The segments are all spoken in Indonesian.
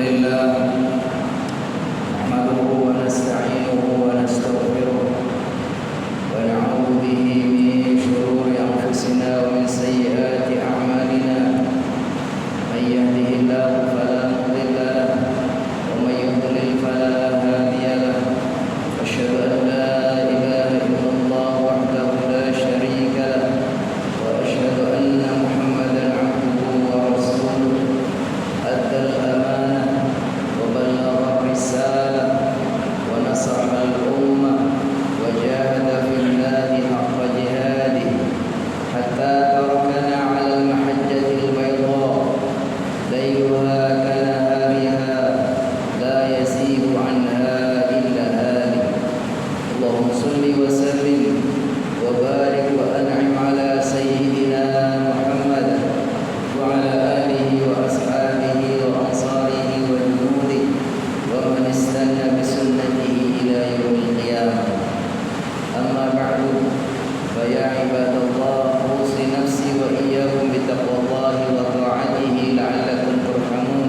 لله نحمده ونستعينه ونستغفره ونعوذ به من شرور أنفسنا ومن سيئات أعمالنا من يهده الله فلا مضل له ومن يضلل فلا هادي له أشهد أن لا إله إلا الله وحده لا شريك له وأشهد أن محمدا عبده ورسوله أدى الأمانة وبلغ الرسالة ونصح الأمة وجاهد في الله حق جهاده حتى تركنا على المحجة البيضاء ليلها كنهارها لا يزيغ عنها إلا هالك اللهم صل وسلم وبارك وأنعم على سيدنا محمد وعلى آله وأصحابه وأنصاره وجنوده ومن استنى بسنته إلى يوم القيامة أما بعد فيا عباد الله أوصي نفسي وإياكم بتقوى الله وطاعته لعلكم ترحمون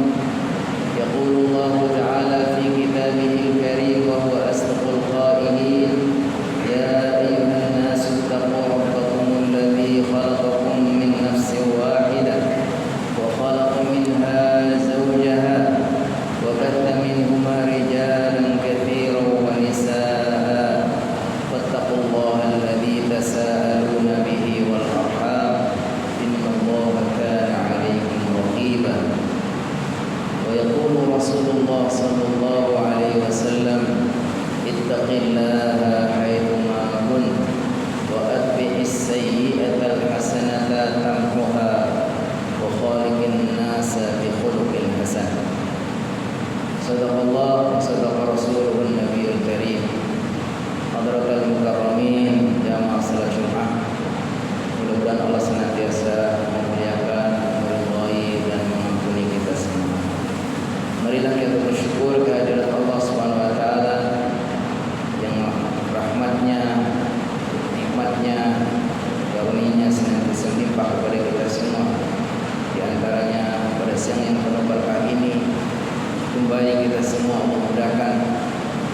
يقول الله تعالى في كتابه الكريم وهو أصدق القائلين يا أيها الناس اتقوا ربكم الذي خلقكم من نفس واحدة وخلق منها زوجها وبث منهما رجالا كثيرا ونساء فاتقوا الله الذي تساءلون به والأرحام إن الله كان عليكم رقيبا ويقول رسول الله صلى الله عليه وسلم اتق الله حيثما كنت وأتبع السيئة الحسنة تمحها وخالق الناس بخلق حسن صدق الله وصدق رسوله النبي الكريم Hadratul Mukarramin jamaah salat Jumat. Mudah-mudahan Allah senantiasa memuliakan, meridhai dan mengampuni kita semua. Marilah kita bersyukur kehadirat Allah Subhanahu wa taala yang rahmatnya, nikmatnya, karunia-Nya senantiasa melimpah kepada kita semua. Di antaranya pada siang yang penuh berkah ini kembali kita semua memudahkan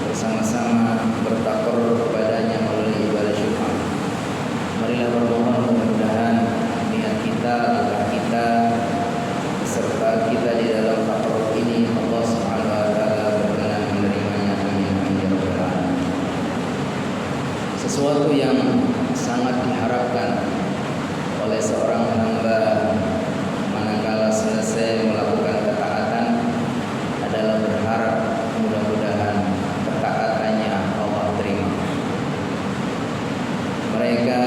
bersama-sama bertakarrur kepadanya melalui ibadah Jumat. Marilah bermohon mudah-mudahan niat kita, langkah kita, serta kita di dalam takarrur ini Allah Subhanahu wa taala berkenan menerimanya. Amin amin ya rabbal alamin. Sesuatu yang sangat diharapkan oleh seorang hamba manakala selesai melakukan ketaatan adalah berharap mudah-mudahan ketaatannya Allah terima. Mereka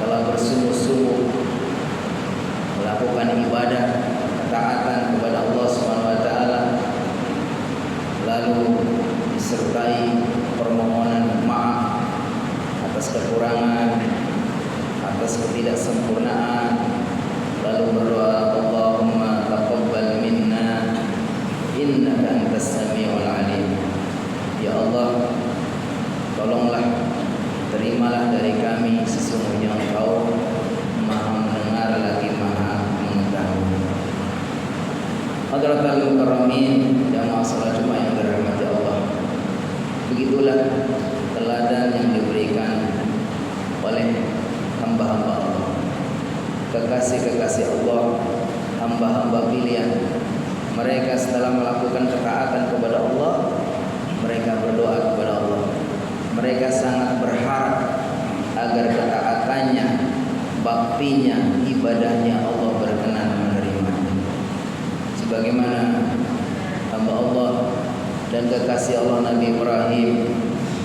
telah bersungguh-sungguh melakukan ibadah ketaatan kepada Allah Subhanahu wa taala, lalu disertai permohonan maaf atas kekurangan, atas ketidaksempurnaan, lalu berdoa Allahumma taqabbal minna innaka antas samiul alim. Ya Allah, tolonglah, terimalah dari kami, sesungguhnya Engkau Maha mendengar lagi Maha mengetahui. Hadratul Mukarramin jamaah salat Jumat yang dirahmati Allah. Begitulah teladan yang diberikan oleh hamba-hamba Allah, kekasih-kekasih Allah, hamba-hamba pilihan. Mereka setelah melakukan ketaatan kepada Allah, mereka berdoa kepada Allah. Mereka sangat berharap agar ketaatannya, baktinya, ibadahnya Allah berkenan menerimanya. Sebagaimana hamba Allah dan kekasih Allah Nabi Ibrahim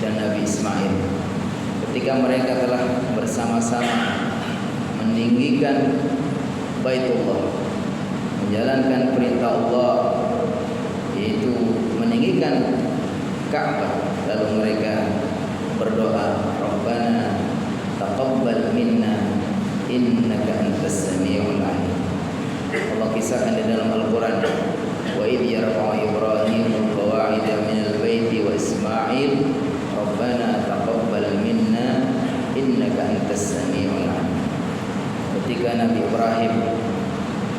dan Nabi Ismail, ketika mereka telah bersama-sama meninggikan Baitullah, menjalankan perintah Allah, yaitu meninggikan Ka'bah, lalu mereka berdoa Rabbana taqabbal minna innaka antas samiul alim. Allah kisahkan di dalam Al-Quran, wa idh yarfa'u Ibrahimu qawa'ida minal baiti wa Ismail Rabbana taqabbal minna innaka antas samiul alim. Ketika Nabi Ibrahim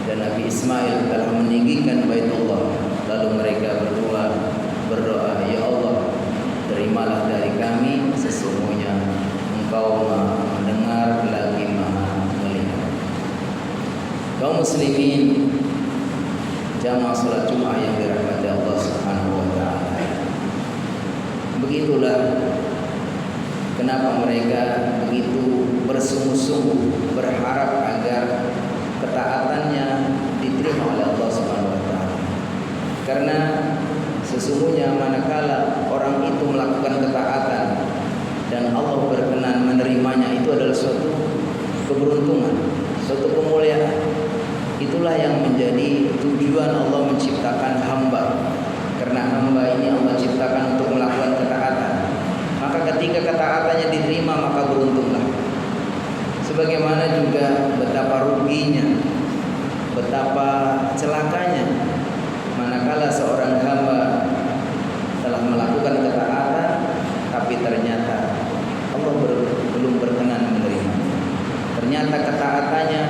dan Nabi Ismail telah meninggikan Baitullah. Lalu mereka berdua berdoa, ya Allah, terimalah dari kami, sesungguhnya Engkau Maha mendengar lagi Maha melihat. Kaum muslimin jamaah salat Jumat yang dirahmati Allah Subhanahu wa taala. Begitulah kenapa mereka begitu bersungguh-sungguh berharap agar ketaatannya diterima oleh Allah Subhanahu wa taala. Karena sesungguhnya manakala orang itu melakukan ketaatan dan Allah berkenan menerimanya, itu adalah suatu keberuntungan, suatu kemuliaan. Itulah yang menjadi tujuan Allah menciptakan hamba. Karena hamba ini Allah ciptakan untuk melakukan ketaatan. Maka ketika ketaatannya diterima, maka beruntunglah. Sebagaimana juga betapa ruginya, betapa celakanya manakala seorang hamba telah melakukan ketaatan tapi ternyata Allah belum berkenan menerima. Ternyata ketaatannya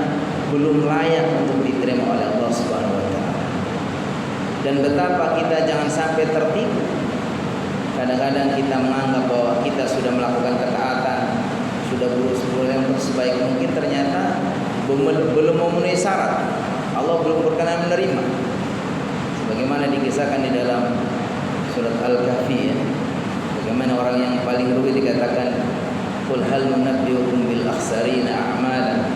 belum layak untuk diterima oleh Allah Subhanahu wa taala. Dan betapa kita jangan sampai tertipu. Kadang-kadang kita menganggap bahwa kita sudah melakukan ketaatan, sudah berusaha yang sebaik mungkin, ternyata belum memenuhi syarat. Allah belum berkenan menerima. Sebagaimana dikisahkan di dalam surat Al-Kahfi, ya. Bagaimana orang yang paling rugi dikatakan, qul hal nunabbiukum bil akhsarina a'malan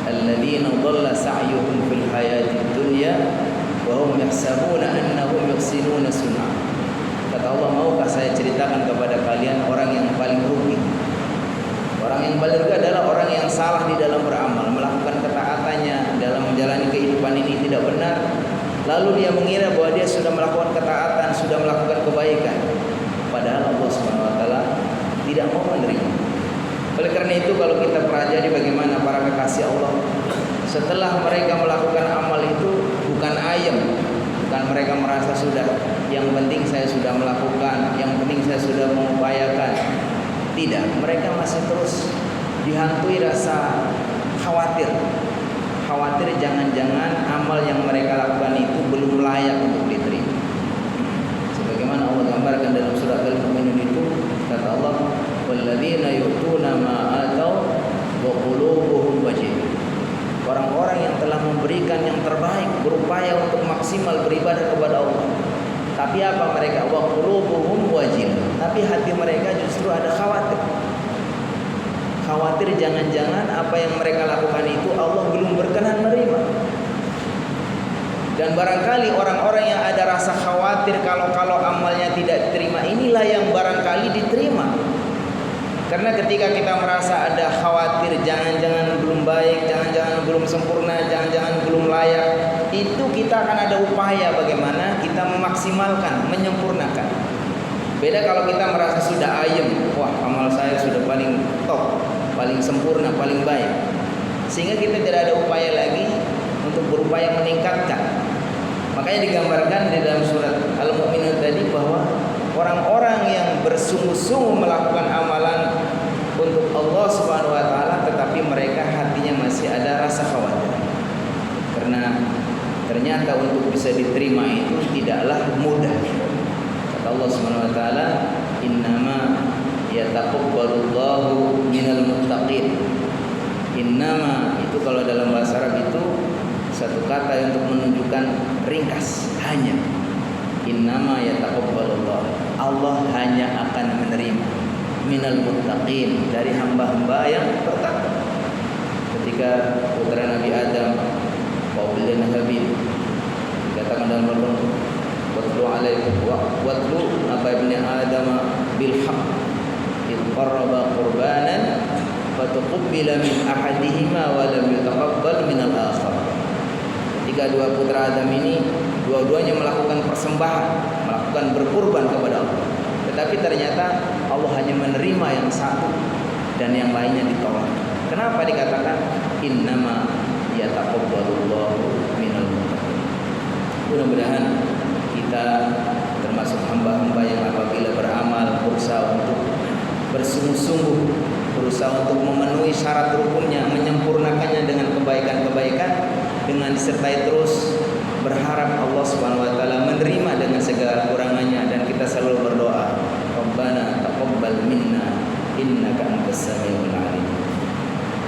alladzina dhalla sa'yuhum fil hayatid dunya wa hum yahsabuna annahum yuhsinuna sun'a. Kata Allah, maukah saya ceritakan kepada kalian orang yang paling rugi? Orang yang paling rugi adalah orang yang salah di dalam beramal, melakukan ketaatannya dalam menjalani kehidupan ini tidak benar, lalu dia mengira bahwa dia sudah melakukan ketaatan, sudah melakukan kebaikan, padahal Allah Subhanahu wa taala tidak mau menerima. Oleh karena itu, kalau kita pelajari bagaimana para kekasih Allah setelah mereka melakukan amal itu, bukan ayam, bukan mereka merasa sudah, yang penting saya sudah melakukan, yang penting saya sudah mengupayakan. Tidak, mereka masih terus dihantui rasa khawatir. Khawatir jangan-jangan amal yang mereka lakukan itu belum layak untuk diterima. Sebagaimana Allah gambarkan dalam surat Al-Mu'minun itu, kata Allah, walladzina yu'tuna ma atau wa qulubuhum wajilah. Orang-orang yang telah memberikan yang terbaik, berupaya untuk maksimal beribadah kepada Allah. Tapi apa mereka? Wa qulubuhum wajilah. Tapi hati mereka justru ada khawatir. Khawatir jangan-jangan apa yang mereka lakukan itu Allah belum berkenan menerima. Dan barangkali orang-orang yang ada rasa khawatir kalau amalnya tidak diterima, inilah yang barangkali diterima. Karena ketika kita merasa ada khawatir, jangan-jangan belum baik, jangan-jangan belum sempurna, jangan-jangan belum layak, itu kita akan ada upaya bagaimana kita memaksimalkan, menyempurnakan. Beda kalau kita merasa sudah ayem, wah amal saya sudah paling top, paling sempurna, paling baik, sehingga kita tidak ada upaya lagi untuk berupaya meningkatkan. Makanya digambarkan di dalam surat Al-Mu'minun tadi bahwa orang-orang yang bersungguh-sungguh melakukan amalan untuk Allah Subhanahu wa taala, tetapi mereka hatinya masih ada rasa khawatir. Karena ternyata untuk bisa diterima itu tidaklah mudah. Kata Allah Subhanahu wa taala, innama yataqabbalullahu minal muttaqin. Innama itu kalau dalam bahasa Arab itu satu kata untuk menunjukkan ringkas, hanya. Innama yataqabbalullah, Allah hanya akan menerima minal muttaqin, dari hamba-hamba yang bertakwa. Ketika putra Nabi Adam Qabil dan Habil dikatakan dalam Al-Qur'an, watlu alaikum watlu apa ibni Adam bil haqq id qarraba qurbanan fatuqbila min ahadihima wa lam yutaqabbal min al-akhar. Ketika dua putra Adam ini dua-duanya melakukan persembahan, melakukan berkurban kepada Allah, tetapi ternyata Allah hanya menerima yang satu dan yang lainnya ditolak. Kenapa dikatakan innama yataqabbalullahu minal muttaqin? Mudah-mudahan kita termasuk hamba-hamba yang apabila beramal berusaha untuk bersungguh-sungguh, berusaha untuk memenuhi syarat rukunnya, menyempurnakannya dengan kebaikan-kebaikan, dengan disertai terus berharap Allah Subhanahu wa taala menerima dengan segala kurangannya, dan kita selalu berdoa, Rabbana taqabbal minna innaka antas samiul alim.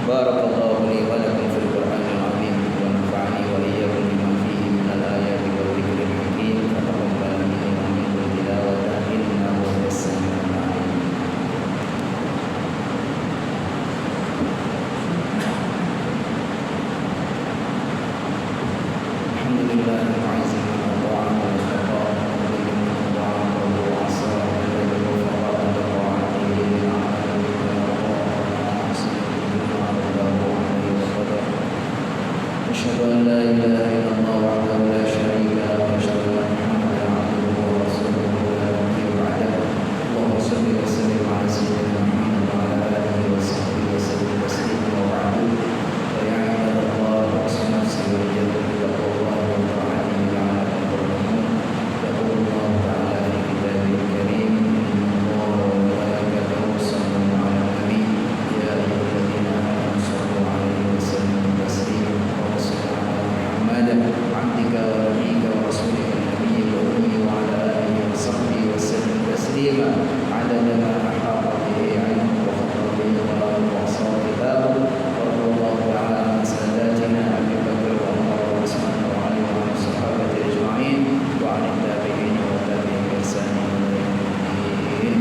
Barakallahu li wa lakum fil Qur'anil azim wa nafa'ani wa iyyakum bima fihi minal ayati wal dzikril hakim. Taqabbal minni wa minkum tilawatan innahu huwas samiul alim. Alhamdulillah mu'azzim wa ta'ala wa taqabbal minni wa ta'ala wa asra أشهد أن لا إله إلا الله وحده لا شريك له وأشهد أن محمدا عبده ورسوله لا نبي بعده. اللهم صل وسلم على سيدنا محمد وعلى آله وصحبه وسلم تسليما وبعد. فيا عباد الله أوصي نفسي وإياكم بتقوى الله وطاعته لعلكم ترحمون. يقول الله تعالى في كتابه الكريم إن الله وملائكته يصلون على النبي يا أيها الذين آمنوا صلوا عليه وسلموا تسليما. عبدك ونبيك ورسولك النبي الأمي وعلى آله وصحبه وسلم تسليما عدد ما أحاط به علمه وخطر به قلمه وأحصى كتابه. ورضي الله تعالى عن ساداتنا أبي بكر وعمر وعثمان وعلي وعن الصحابة أجمعين وعن التابعين والتابعين بإحسان إلى يوم الدين.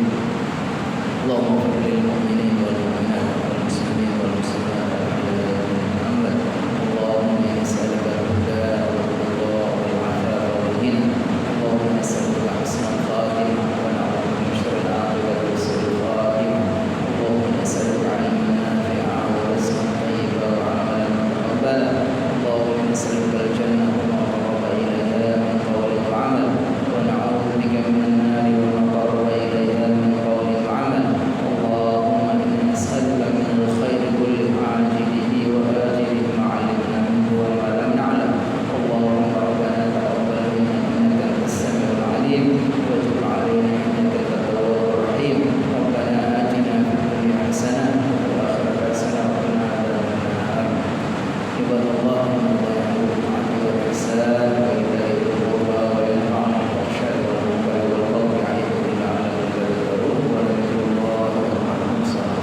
اللهم اغفر للمؤمنين والمؤمنات والمسلمين والمسلمات الأحياء منهم والأموات. اللهم إني أسألك الهدى والرضا والعفاف والغنى. اللهم نسألك حسن الخاتمة ونعوذ بك من شر العاقبة وسوء الخاتمة. اللهم نسألك علما نافعا ورزقا طيبا وعملا متقبلا. اللهم نسألك الجنة وما قرب إليها من قول وعمل، ونعوذ بك من النار وما قرب إليها من قول وعمل. اللهم إنا نسألك من الخير كله عاجله وآجله ما علمنا منه وما لم نعلم. اللهم ربنا تقبل منا إنك أنت السميع العليم وتب علينا إنك أنت التواب الرحيم. ربنا آتنا في الدنيا حسنة وفي الآخرة حسنة وقنا عذاب النار. عباد الله